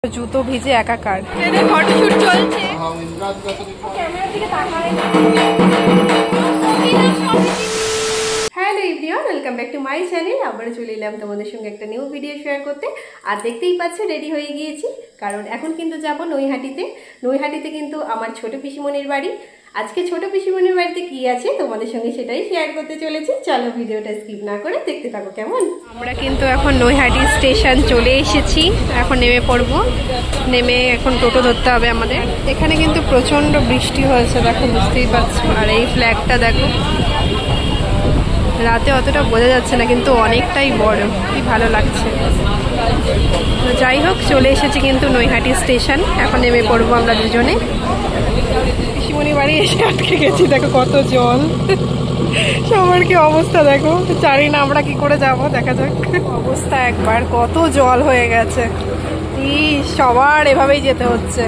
জুতো ভিজে একাকার। ফটোশুট চলছে। Hello everyone, welcome back to my channel. আবারও চলে এলাম তোমাদের সঙ্গে একটা নিউ ভিডিও শেয়ার করতে। আর দেখতেই পাচ্ছ রেডি হয়ে গিয়েছি, কারণ এখন কিন্তু যাবো নৈহাটিতে। নৈহাটিতে কিন্তু আমার ছোট পিসিমণির বাড়ি। আজকে ছোট পিসিমণির বাড়িতে কি আছে তোমাদের সঙ্গে সেটাই শেয়ার করতে চলেছি। চলো ভিডিওটা স্কিপ না করে দেখতে থাকো কেমন। আমরা কিন্তু এখন নৈহাটি স্টেশন চলে এসেছি, এখন নেমে পড়বো। নেমে এখন টোটো ধরতে হবে আমাদের। এখানে কিন্তু প্রচন্ড বৃষ্টি হয়েছে, দেখো বুঝতেই পারছো। আর এই ফ্ল্যাগটা দেখো, রাতে অতটা বোঝা যাচ্ছে না কিন্তু অনেকটাই বড়, কি ভালো লাগছে। তো যাই হোক, চলে এসেছি কিন্তু নৈহাটি স্টেশন। এখন নেমে পড়বো আমরা দুজনে। পিসিমণি বাড়ি এসে আটকে গেছি, দেখো কত জল। সবার কি অবস্থা দেখো, জানি না আমরা কি করে যাব, দেখা যাক। অবস্থা একবার, কত জল হয়ে গেছে। সবার এভাবেই যেতে হচ্ছে।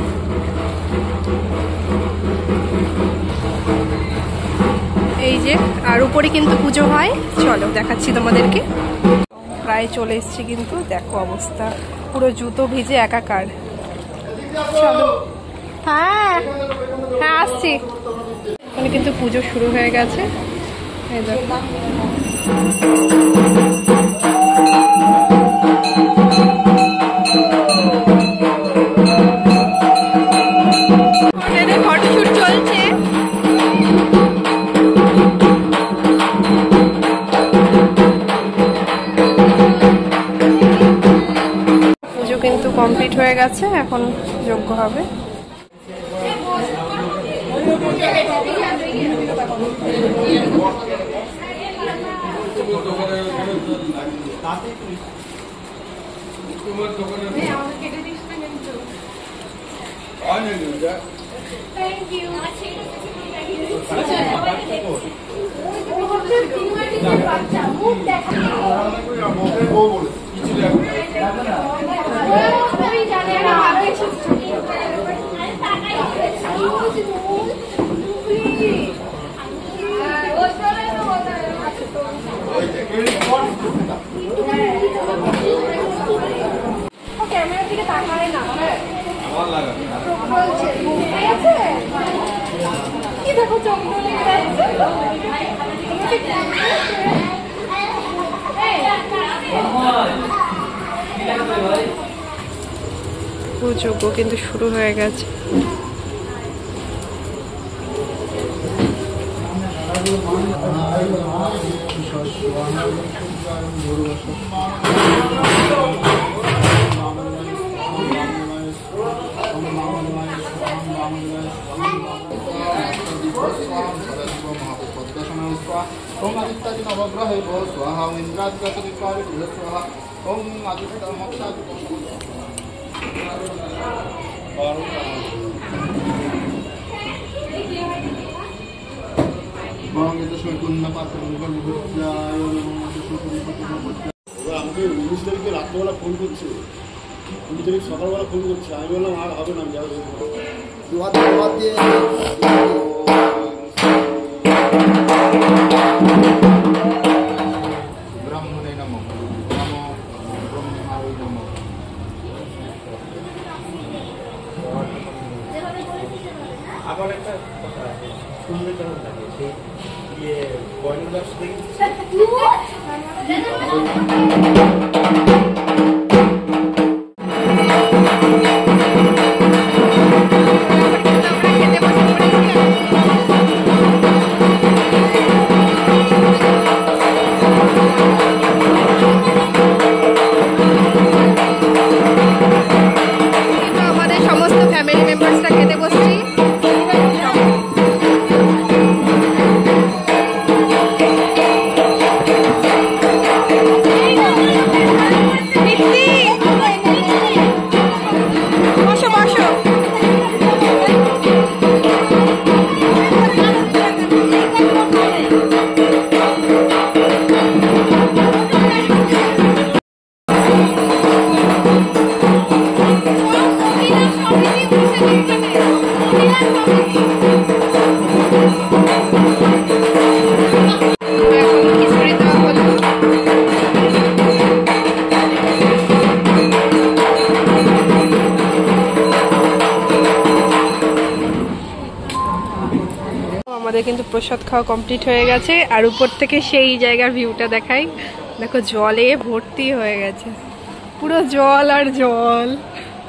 এই যে, আর উপরে কিন্তু পুজো হয়, চলো দেখাচ্ছি তোমাদেরকে। প্রায় চলে এসছি কিন্তু দেখো অবস্থা, পুরো জুতো ভিজে একাকার। চলো, হ্যাঁ হ্যাঁ আসছি। এখানে কিন্তু পুজো শুরু হয়ে গেছে, এই দেখো। ফটোশুট চলছে। পুজো কিন্তু কমপ্লিট হয়ে গেছে, এখন যজ্ঞ হবে। ক্যামেরার দিকে তাকায় না, কি দেখো যজ্ঞ কিন্তু শুরু হয়ে গেছে। ओम आदित्यादि नवग्रहे भो स्वाहा ओम इंद्रादित्यादि स्वाहा ओम आदित्य मत्स्यादि আমাকে 19 তারিখে রাত্রেবেলা ফোন করছে, 20 তারিখ সকালবেলা ফোন করছে। আমি বললাম আর হবে না, যাও দিয়ে ব্রাহ্মণে নমঃ নমঃ ব্রহ্মায় নমঃ। আবার একটা কথা শুনলে কেমন লাগে, সেই ইয়ে বয়নদাস থেকে আমাদের কিন্তু প্রসাদ খাওয়া কমপ্লিট হয়ে গেছে। আর উপর থেকে সেই জায়গার ভিউটা দেখাই, দেখো জলে ভর্তি হয়ে গেছে, পুরো জল আর জল।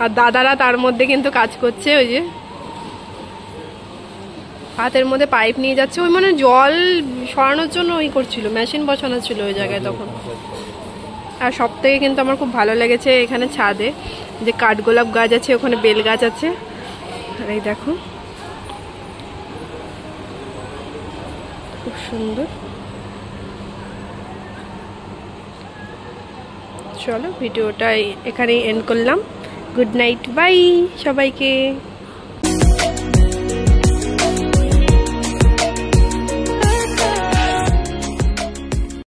আর দাদারা তার মধ্যে কিন্তু কাজ করছে, ওই যে হাতের মধ্যে পাইপ নিয়ে যাচ্ছে, ওই মানে জল সরানোর জন্য ওই করছিল, মেশিন বসানো ছিল ওই জায়গায় তখন। আর সব থেকে কিন্তু আমার খুব ভালো লেগেছে এখানে ছাদে যে কাঠগোলাপ গাছ আছে, ওখানে বেল গাছ আছে। আর এই দেখো খুব সুন্দর। চলো ভিডিওটা এখানেই এন্ড করলাম। গুড নাইট, বাই সবাইকে।